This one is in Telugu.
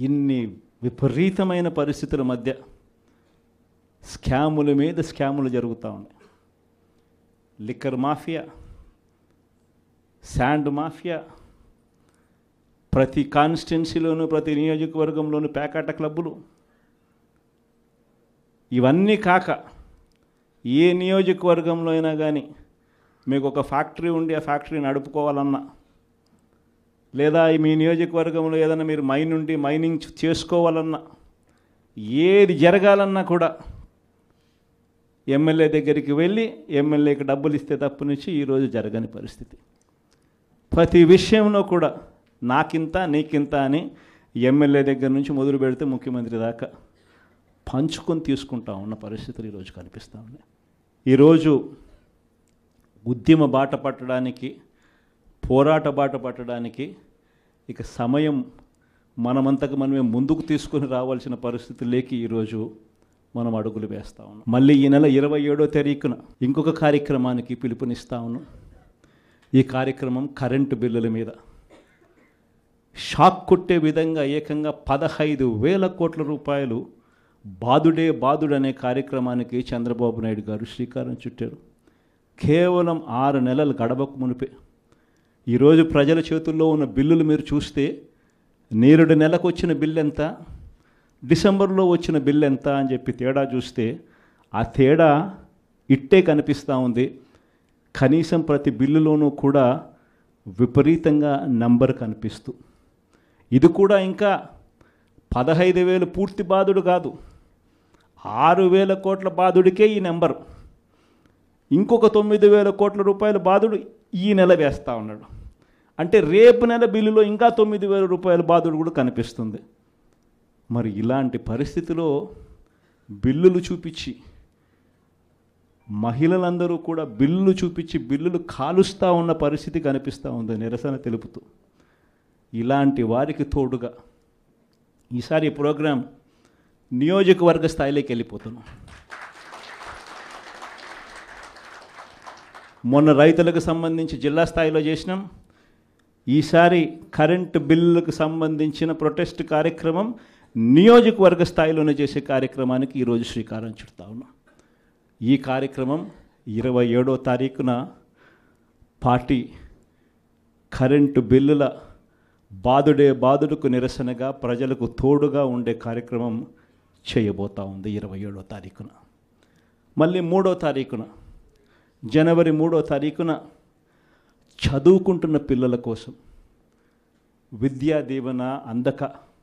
ఇన్ని విపరీతమైన పరిస్థితుల మధ్య స్కాముల మీద స్కాములు జరుగుతూ ఉన్నాయి. లిక్కర్ మాఫియా, శాండ్ మాఫియా, ప్రతి కాన్స్టిట్యున్సీలోనూ ప్రతి నియోజకవర్గంలోనూ పేకాట క్లబ్బులు. ఇవన్నీ కాక ఏ నియోజకవర్గంలో అయినా కానీ మీకు ఒక ఫ్యాక్టరీ ఉండి ఆ ఫ్యాక్టరీ నడుపుకోవాలన్నా, లేదా మీ నియోజకవర్గంలో ఏదైనా మీరు మైన్ ఉండి మైనింగ్ చేసుకోవాలన్నా, ఏది జరగాలన్నా కూడా ఎమ్మెల్యే దగ్గరికి వెళ్ళి ఎమ్మెల్యేకి డబ్బులు ఇస్తే తప్పు నుంచి ఈరోజు జరగని పరిస్థితి. ప్రతి విషయంలో కూడా నాకింత నీకింత అని ఎమ్మెల్యే దగ్గర నుంచి మొదలు పెడితే ముఖ్యమంత్రి దాకా పంచుకొని తీసుకుంటా ఉన్న పరిస్థితులు ఈరోజు కనిపిస్తూ ఉన్నాయి. ఈరోజు ఉద్యమ బాట పట్టడానికి, పోరాట బాట పట్టడానికి ఇక సమయం మనమంతకు మనమే ముందుకు తీసుకొని రావాల్సిన పరిస్థితుల్లోకి ఈరోజు మనం అడుగులు వేస్తూ ఉన్నాం. మళ్ళీ ఈ నెల 27వ తారీఖున ఇంకొక కార్యక్రమానికి పిలుపునిస్తా ఉన్నాం. ఈ కార్యక్రమం కరెంటు బిల్లుల మీద షాక్ కొట్టే విధంగా ఏకంగా 15,000 కోట్ల రూపాయలు బాదుడే బాదుడు అనే కార్యక్రమానికి చంద్రబాబు నాయుడు గారు శ్రీకారం చుట్టారు. కేవలం 6 నెలలు గడవకు మునిపే ఈరోజు ప్రజల చేతుల్లో ఉన్న బిల్లులు మీరు చూస్తే, నేరుడు నెలకు వచ్చిన బిల్లు ఎంత, డిసెంబర్లో వచ్చిన బిల్లు ఎంత అని చెప్పి తేడా చూస్తే ఆ తేడా ఇట్టే కనిపిస్తూ ఉంది. కనీసం ప్రతి బిల్లులోనూ కూడా విపరీతంగా నంబర్ కనిపిస్తూ, ఇది కూడా ఇంకా 15,000 పూర్తి బాధుడు కాదు, 6,000 కోట్ల బాధుడికే ఈ నెంబర్. ఇంకొక 9,000 కోట్ల రూపాయల బాధుడు ఈ నెల వేస్తూ ఉన్నాడు. అంటే రేపు నెల బిల్లులో ఇంకా 9,000 రూపాయల బాధుడు కూడా కనిపిస్తుంది. మరి ఇలాంటి పరిస్థితిలో బిల్లులు చూపించి, మహిళలందరూ కూడా బిల్లులు చూపించి బిల్లులు కాలుస్తూ ఉన్న పరిస్థితి కనిపిస్తూ ఉంది నిరసన తెలుపుతూ. ఇలాంటి వారికి తోడుగా ఈసారి ఈ ప్రోగ్రాం నియోజకవర్గ స్థాయిలోకి వెళ్ళిపోతున్నాం. మొన్న రైతులకు సంబంధించి జిల్లా స్థాయిలో చేసినాం. ఈసారి కరెంటు బిల్లులకు సంబంధించిన ప్రొటెస్ట్ కార్యక్రమం నియోజకవర్గ స్థాయిలోనే చేసే కార్యక్రమానికి ఈరోజు శ్రీకారం చుడతా ఉన్నాం. ఈ కార్యక్రమం 27వ తారీఖున పార్టీ కరెంటు బిల్లుల బాదుడే బాదుడుకు నిరసనగా ప్రజలకు తోడుగా ఉండే కార్యక్రమం చేయబోతా ఉంది 27వ తారీఖున. మళ్ళీ 3వ తారీఖున, జనవరి 3వ తారీఖున చదువుకుంటున్న పిల్లల కోసం విద్యా దీవెన అందక